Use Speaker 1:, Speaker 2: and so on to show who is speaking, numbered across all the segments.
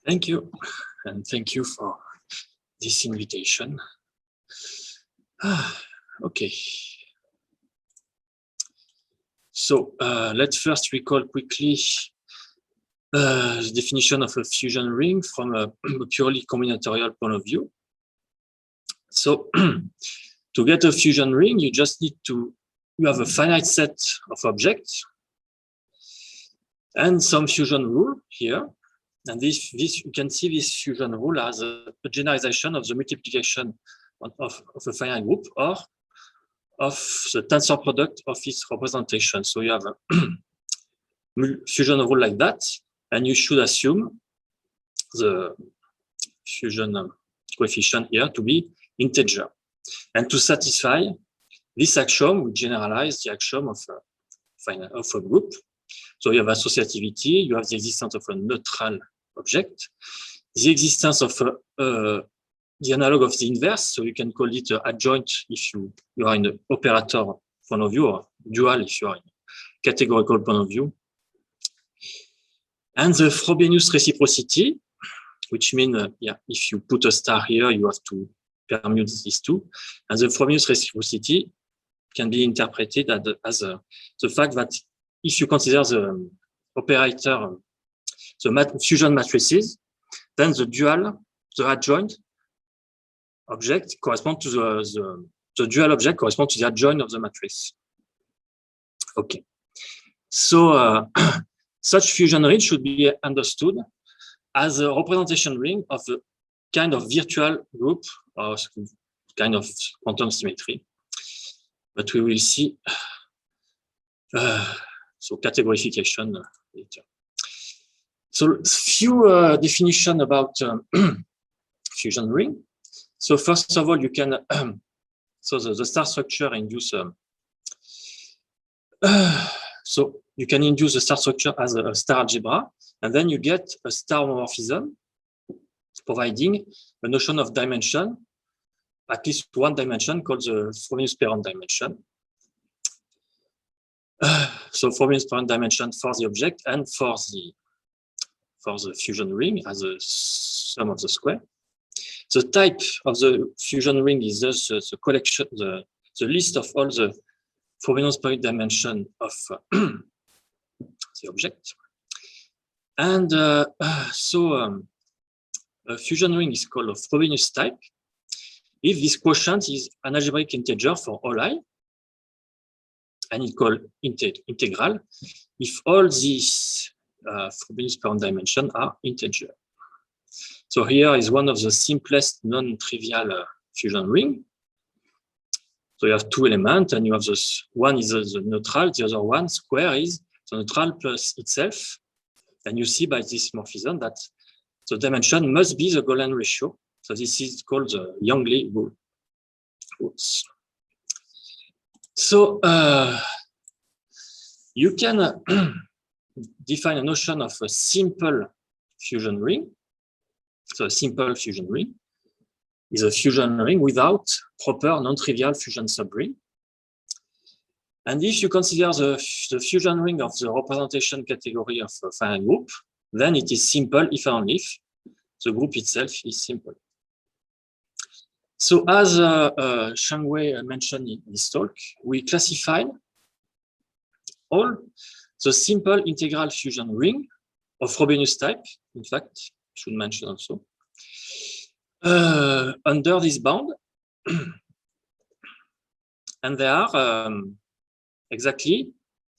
Speaker 1: Thank you, and thank you for this invitation. Okay. So let's first recall quickly the definition of a fusion ring from a purely combinatorial point of view. So to get a fusion ring, you just need to, you have a finite set of objects and some fusion rule here. And this you can see this fusion rule as a generalization of the multiplication of a finite group or of the tensor product of its representation. So you have a fusion rule like that, and you should assume the fusion coefficient here to be integer. And to satisfy this axiom, we generalize the axiom of a group. So you have associativity, you have the existence of a neutral object, the existence of the analog of the inverse, so you can call it adjoint if you are in the operator point of view, or dual if you are in categorical point of view. And the Frobenius reciprocity, which means if you put a star here, you have to permute these two. And the Frobenius reciprocity can be interpreted as the fact that if you consider the operator, the fusion matrices, then the dual, the adjoint object corresponds to the dual object corresponds to the adjoint of the matrix. Okay. So such fusion ring should be understood as a representation ring of a kind of virtual group or kind of quantum symmetry. But we will see so categorification later. So few definition about fusion ring. So first of all, you can so the star structure induce so you can induce the star structure as a star algebra, and then you get a star homomorphism, providing a notion of dimension, at least one dimension called the Frobenius parent dimension. So Frobenius parent dimension for the object and for the fusion ring as a sum of the square. The type of the fusion ring is thus the collection, the list of all the Frobenius parent dimension of the object. And so a fusion ring is called a Frobenius type if this quotient is an algebraic integer for all I, and it's called integral if all these Frobenius parent dimension are integer. So here is one of the simplest non-trivial fusion ring. So you have two elements, and you have this one is the neutral, the other one square is the neutral plus itself. And you see by this morphism that the dimension must be the Golan ratio. So this is called the Yang-Lee rule. So you can define a notion of a simple fusion ring. So a simple fusion ring is a fusion ring without proper non-trivial fusion subring. And if you consider the fusion ring of the representation category of a finite group, then it is simple if and only if the group itself is simple. So as Sheng Wei mentioned in his talk, we classified all the simple integral fusion ring of Frobenius type, in fact, should mention also, under this bound. And there are exactly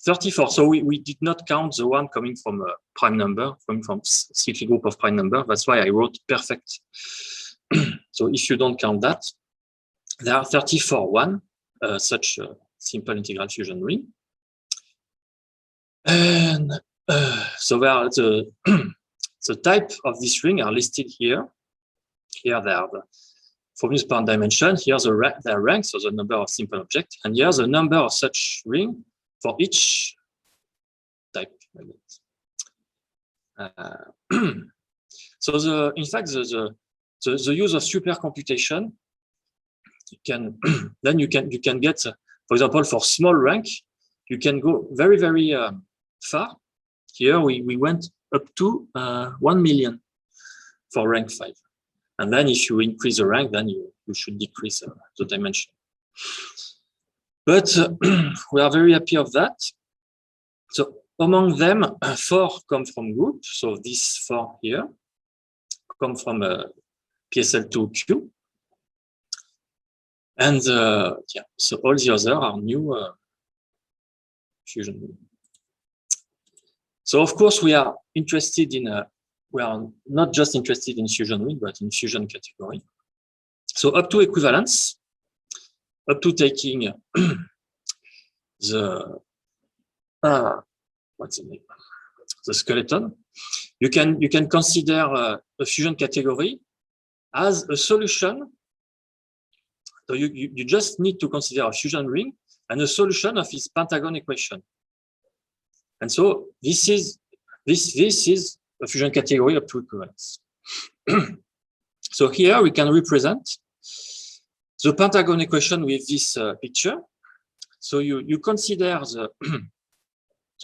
Speaker 1: 34. So we did not count the one coming from a prime number, coming from cyclic group of prime number. That's why I wrote perfect. So if you don't count that, there are 34 such simple integral fusion ring. And so there are the type of this ring are listed here. Here they are the Frobenius parent dimension. Here the rank, so the number of simple objects, and here the number of such ring for each type. So in fact the use of supercomputation, you can get, for example, for small rank, you can go very, very far. Here we went up to 1 million. for rank 5. And then if you increase the rank, then you should decrease the dimension. But we are very happy of that. So among them, 4 come from group. So these 4 here come from PSL2Q. And yeah, so all the other are new fusion. So of course we are interested in, we are not just interested in fusion ring, but in fusion category. So up to equivalence, up to taking the, what's the name? The skeleton, you can consider a fusion category as a solution. So you just need to consider a fusion ring and a solution of its pentagon equation. And so this is a fusion category up to equivalence. So here we can represent the pentagon equation with this picture. So you consider the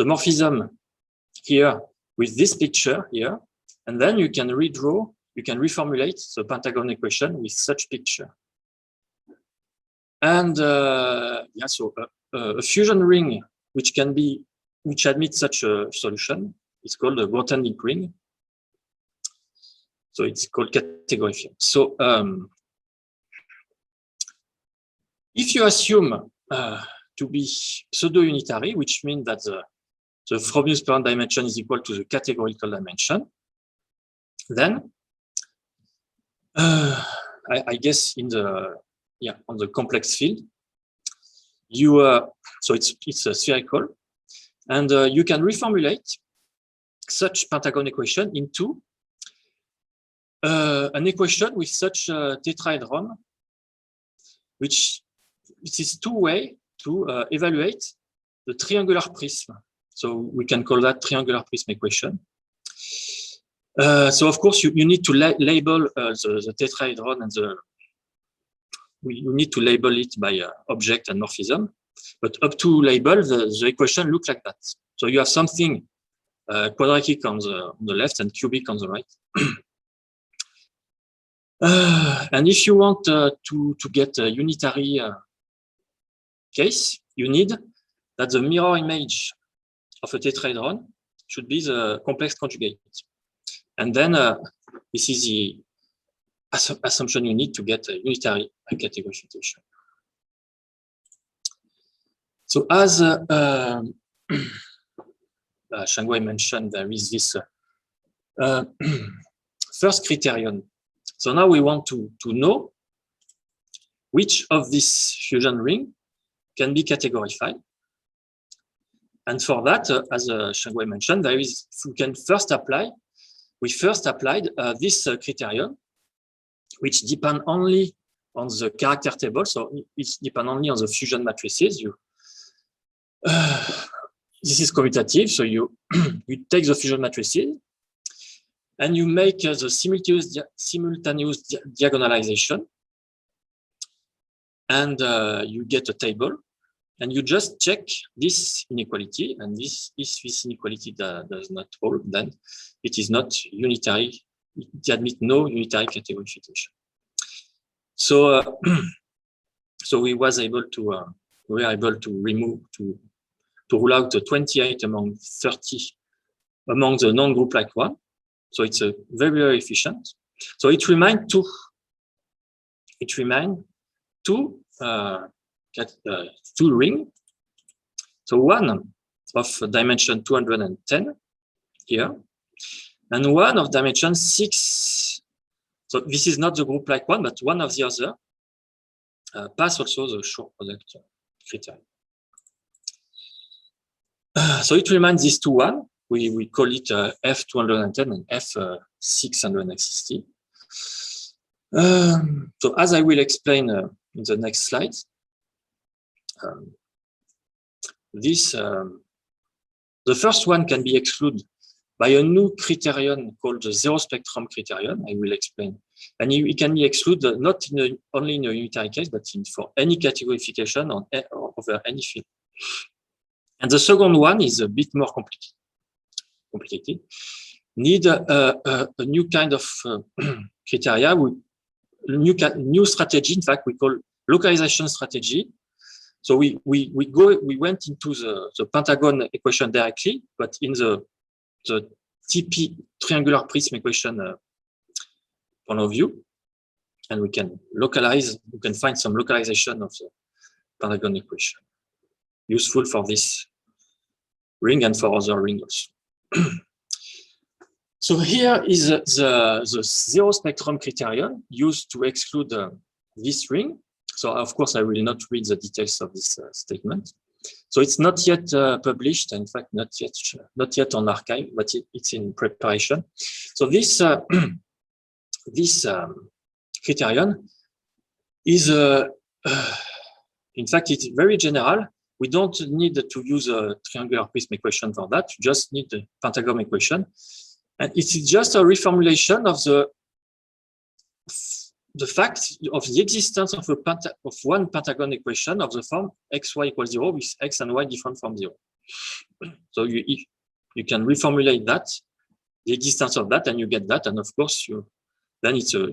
Speaker 1: morphism here with this picture here, and then you can redraw, you can reformulate the pentagon equation with such picture. And yeah, so a fusion ring which admits such a solution is called a Grothendieck ring. So it's called category field. So if you assume to be pseudo-unitary, which means that the Frobenius parent dimension is equal to the categorical dimension, then I guess in the on the complex field, you so it's a spherical, and you can reformulate such pentagon equation into an equation with such a tetrahedron, which it is two ways to evaluate the triangular prism. So we can call that triangular prism equation. So of course you need to label the tetrahedron, and you need to label it by object and morphism. But up to label, the equation looks like that. So you have something quadratic on the left and cubic on the right. And if you want to get a unitary case, you need that the mirror image of a tetrahedron should be the complex conjugate. And then this is the assumption you need to get a unitary category filtration. So as Shangwei mentioned, there is this first criterion. So now we want to know which of this fusion ring can be categorified. And for that, as Shangwei mentioned, we first applied this criterion, which depend only on the character table. So it depends only on the fusion matrices. This is commutative. So you take the fusion matrices and you make the simultaneous diagonalization, and you get a table, and you just check this inequality, and if this inequality does not hold, then it is not unitary. It admits no unitary category filtration. So so we were able to rule out the 28 among 30 among the non-group like one. So it's a very efficient. So it remains two. It remains two rings. So one of dimension 210 here, and one of dimension 6. So this is not the group like one, but one of the other pass also the short product criteria. So it remains these two one. We call it F210 and F660. So as I will explain in the next slides, the first one can be excluded by a new criterion called the zero spectrum criterion. I will explain. And it can be excluded not only in a unitary case, but for any categorification over any field. And the second one is a bit more complicated. need a new kind of criteria, new strategy. In fact, we call localization strategy. So we went into the pentagon equation directly, but in the TP triangular prism equation point of view, and we can localize. We can find some localization of the pentagon equation, useful for this ring and for other rings. So here is the zero spectrum criterion used to exclude this ring. So of course, I will not read the details of this statement. So it's not yet published. In fact, not yet on arXiv, but it's in preparation. So this this criterion is, in fact, it's very general. We don't need to use a triangular prism equation for that. You just need the pentagon equation, and it's just a reformulation of the fact of the existence of one pentagon equation of the form xy equals 0 with x and y different from 0. So you can reformulate that, the existence of that, and you get that, and of course then it's a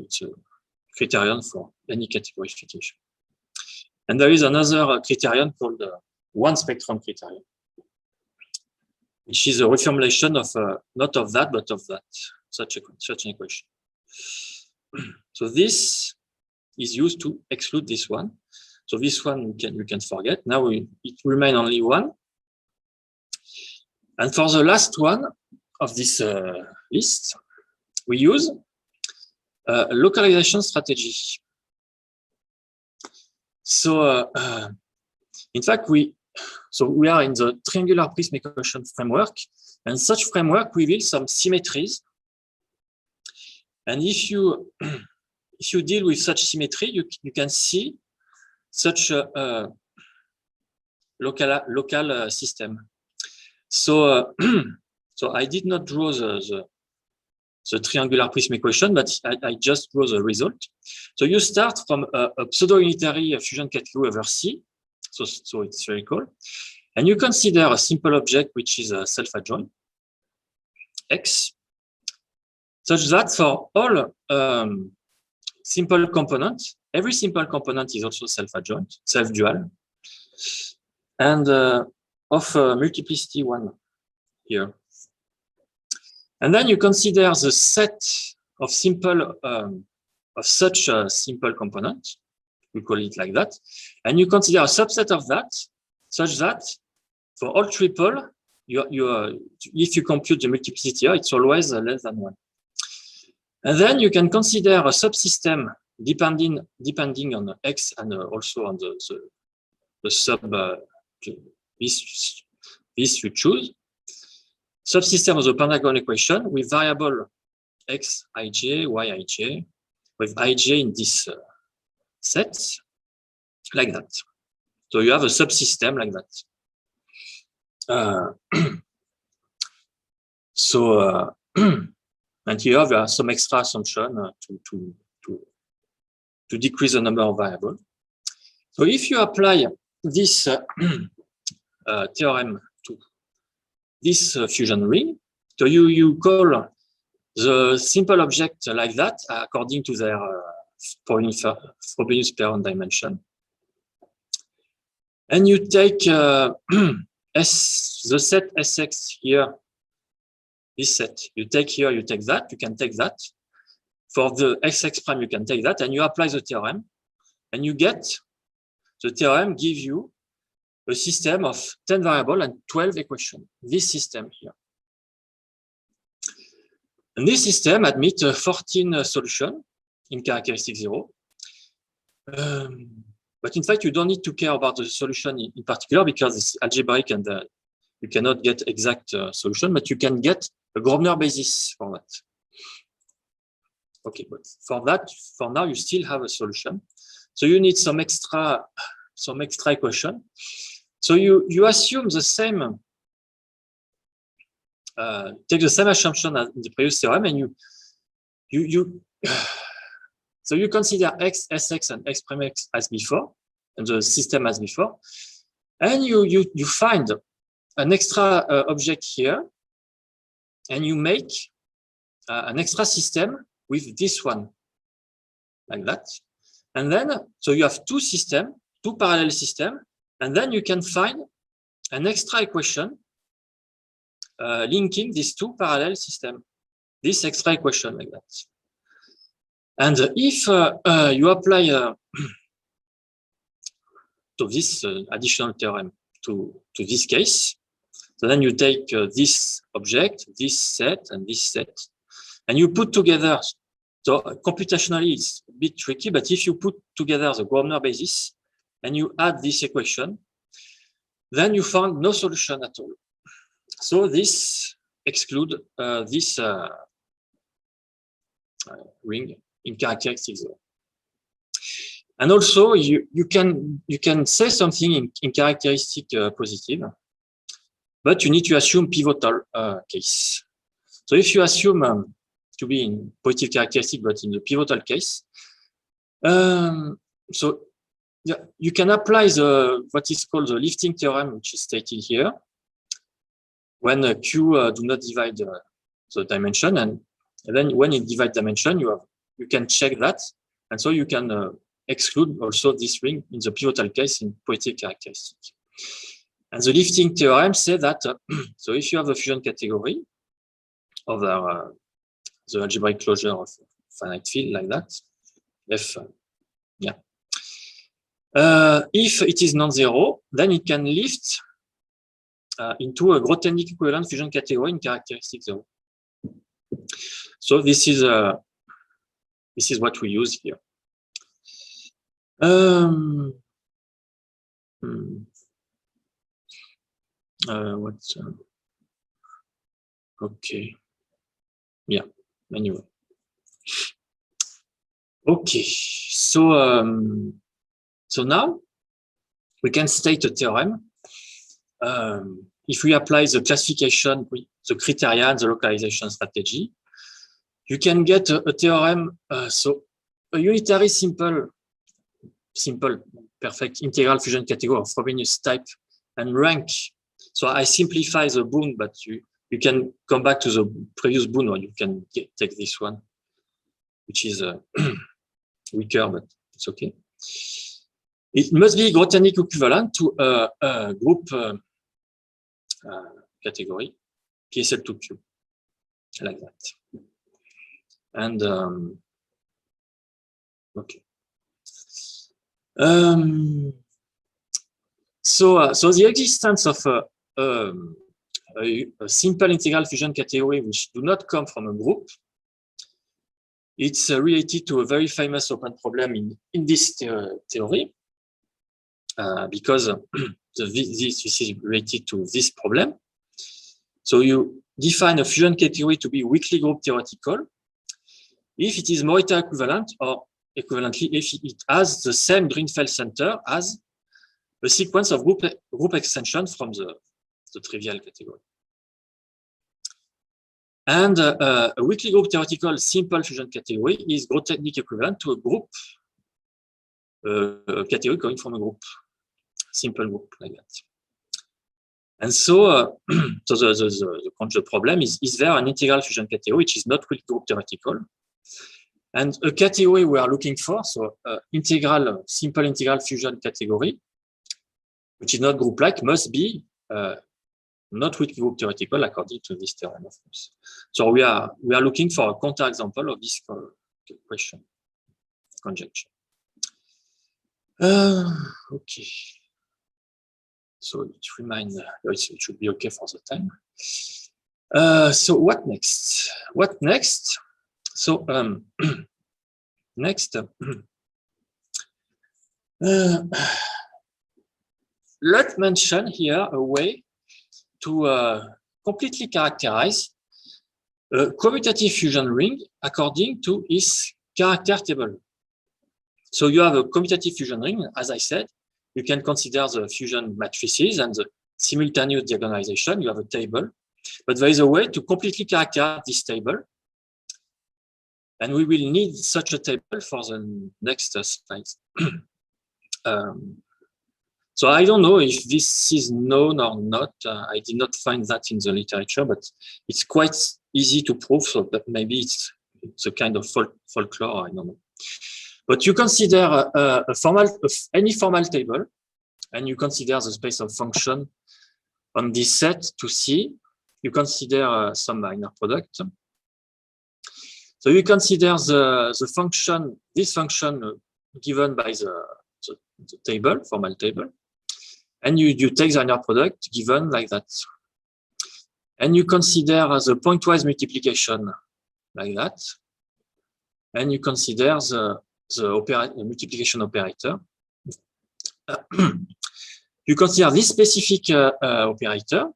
Speaker 1: criterion for any categorification. And there is another criterion called the one spectrum criterion, which is a reformulation of not of that but of that, such an equation. So this is used to exclude this one. So this one you can forget. Now it remains only one. And for the last one of this list, we use a localization strategy. So in fact, we are in the triangular prism equation framework, and such framework reveals some symmetries. And if you deal with such symmetry, you can see such a local system. So so I did not draw the triangular prism equation, but I just draw the result. So you start from a pseudo-unitary fusion category over C. So it's spherical, and you consider a simple object which is a self-adjoint X, such that for all simple components, every simple component is also self-adjoint, self-dual, and of multiplicity 1 here. And then you consider the set of simple of such a simple component. We call it like that, and you consider a subset of that, such that for all triple, if you compute the multiplicity here, it's always less than 1. And then you can consider a subsystem depending on X and also on the sub this you choose. Subsystem of the pentagon equation with variable X ij, Y ij, with ij in this set, like that. So you have a subsystem like that. And here there are some extra assumption to decrease the number of variables. So if you apply this theorem to this fusion ring, so you call the simple object like that according to their Frobenius-Perron dimension, and you take the set Sx here. This set, you take here, you take that, you can take that. For the Xx prime, you can take that, and you apply the theorem, and you get the theorem gives you a system of 10 variables and 12 equations. This system here. And this system admits 14 solutions in characteristic 0. But in fact, you don't need to care about the solution in particular because it's algebraic and you cannot get exact solution, but you can get a Grobner basis for that. Okay, but for now, you still have a solution. So you need some extra equation. So you assume the same, take the same assumption as in the previous theorem, and so you consider X, Sx, and X prime X as before, and the system as before, and you find an extra object here, and you make an extra system with this one, like that. And then, so you have two systems, two parallel systems, and then you can find an extra equation linking these two parallel systems, this extra equation like that. And if you apply to this additional theorem to this case, so then you take this object, this set, and this set, and you put together. So computationally, it's a bit tricky, but if you put together the Grobner basis and you add this equation, then you found no solution at all. So this excludes this ring in characteristic zero. And also, you can say something in characteristic positive, but you need to assume pivotal case. So if you assume to be in positive characteristic, but in the pivotal case, so yeah, you can apply what is called the lifting theorem, which is stated here, when Q do not divide the dimension, and then when it divides dimension, you can check that, and so you can exclude also this ring in the pivotal case in positive characteristic. And the lifting theorem says that so if you have a fusion category over the algebraic closure of finite field like that, if it is non-zero, then it can lift into a Grothendieck equivalent fusion category in characteristic zero. So this is what we use here. Okay. Yeah. Anyway. Okay. So now we can state a theorem. If we apply the classification, the criteria, and the localization strategy, you can get a theorem. So a unitary simple, perfect integral fusion category of Frobenius type and rank. So I simplify the bound, but you can come back to the previous bound, or you can take this one, which is weaker, but it's okay. It must be Grothendieck equivalent to a group category, PSL2Q, like that. And okay. So the existence of a simple integral fusion category which do not come from a group, it's related to a very famous open problem in this theory, because this is related to this problem. So you define a fusion category to be weakly group theoretical if it is Morita equivalent, or equivalently if it has the same Greenfeld center as a sequence of group extension from the trivial category. And a weakly group theoretical simple fusion category is Grothendieck equivalent to a group category coming from a group, simple group like that. And so, so the problem is there an integral fusion category which is not weakly group theoretical? And a category we are looking for, so simple integral fusion category, which is not group-like, must be not weakly group theoretical according to this theorem, of course. So we are looking for a counterexample of this question, conjecture. Okay. So it reminds, it should be okay for the time. So what next? What next? So next, let's mention here a way to completely characterize a commutative fusion ring according to its character table. So you have a commutative fusion ring, as I said. You can consider the fusion matrices and the simultaneous diagonalization. You have a table, but there is a way to completely characterize this table. And we will need such a table for the next slides. So I don't know if this is known or not. I did not find that in the literature, but it's quite easy to prove. So that maybe it's a kind of folklore. I don't know. But you consider any formal table, and you consider the space of function on this set to C. You consider some inner product. So you consider the function, this function given by the table, formal table, and you take the inner product given like that. And you consider the pointwise multiplication like that. And you consider the multiplication operator. You consider this specific operator,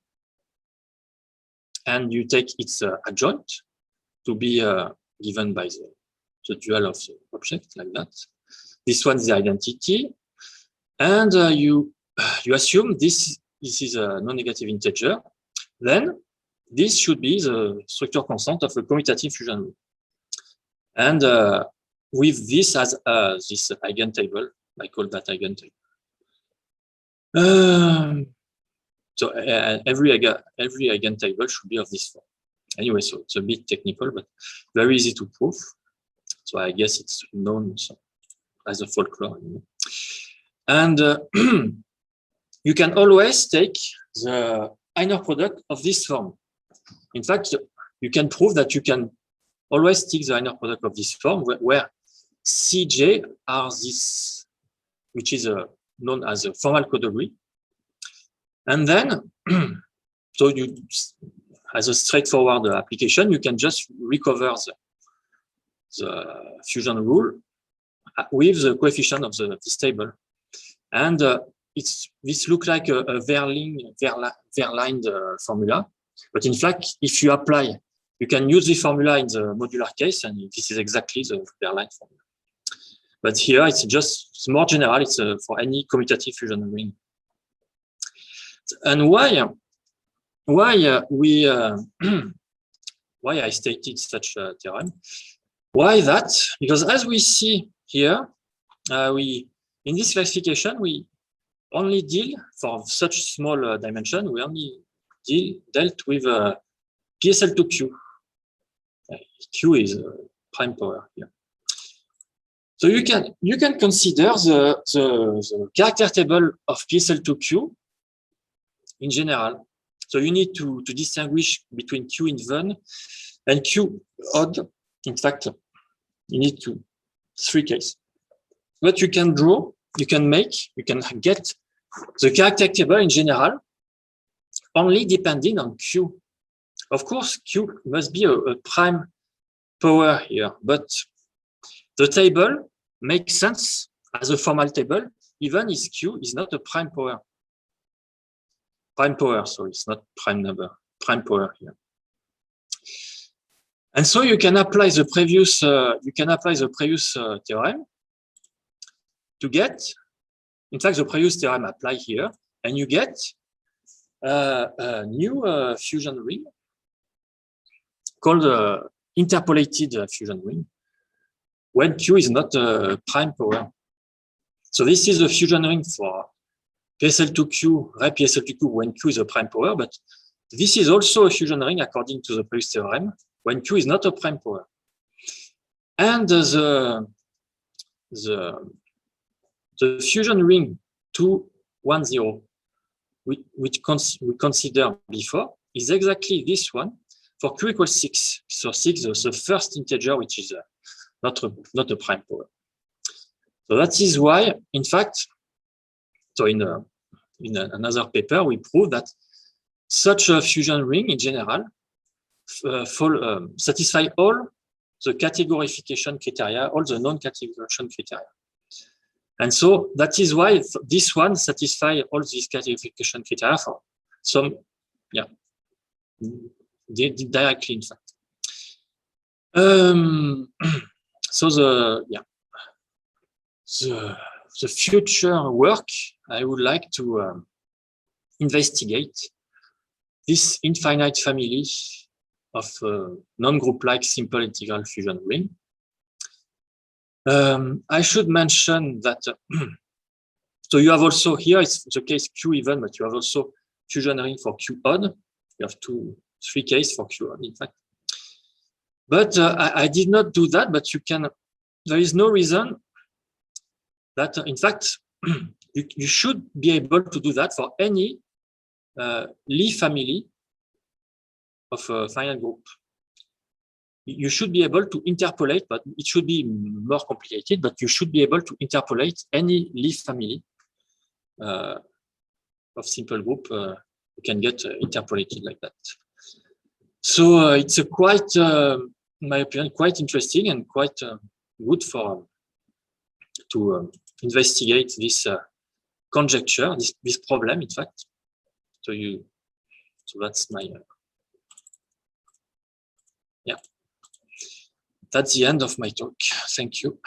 Speaker 1: and you take its adjoint to be given by the dual of the object like that. This one is the identity, and you assume this is a non-negative integer. Then this should be the structure constant of a commutative fusion rule. And with this as this eigentable, I call that eigentable. So every eigentable should be of this form. Anyway, so it's a bit technical, but very easy to prove. So I guess it's known as a folklore. And you can always take the inner product of this form. In fact, you can prove that you can always take the inner product of this form where Cj are this, which is known as a formal codegree. And then, so you, as a straightforward application, you can just recover the fusion rule with the coefficient of this table. And this looks like a Verlined formula. But in fact, if you apply, you can use the formula in the modular case, and this is exactly the Verlined formula. But here it's more general. It's for any commutative fusion ring. And why I stated such a theorem? Why that? Because as we see here, in this classification we only deal for such small dimension. We only dealt with PSL2Q. Q is prime power here. So you can consider the character table of PSL2Q in general. So you need to distinguish between Q even and Q odd. In fact, you need three cases. What you can draw, you can get the character table in general only depending on Q. Of course, Q must be a prime power here, but the table makes sense as a formal table, even if Q is not a prime power. So it's not prime number, prime power here. And so you can apply the previous theorem to get, in fact, the previous theorem apply here, and you get a new fusion ring called interpolated fusion ring when Q is not a prime power. So this is a fusion ring for PSL2Q, PSL2Q when Q is a prime power, but this is also a fusion ring according to the previous theorem when Q is not a prime power. And the fusion ring 210, which we considered before, is exactly this one for Q equals 6. So 6 is the first integer, which is not a prime power. So that is why, in fact, so in another paper, we prove that such a fusion ring in general satisfy all the categorification criteria, all the non-categorization criteria. And so that is why this one satisfies all these categorification criteria for some, directly, in fact. So the future work, I would like to investigate this infinite family of non-group-like simple integral fusion ring. I should mention that So you have also here, it's the case Q even, but you have also fusion ring for Q odd. You have three cases for Q odd, in fact. But I did not do that, but you can, there is no reason that, in fact, you should be able to do that for any Lie family of a finite group. You should be able to interpolate, but it should be more complicated, but you should be able to interpolate any Lie family of simple group. You can get interpolated like that. So it's a quite, in my opinion, quite interesting and quite good for to investigate this conjecture, this problem, in fact. So that's my yeah. That's the end of my talk. Thank you.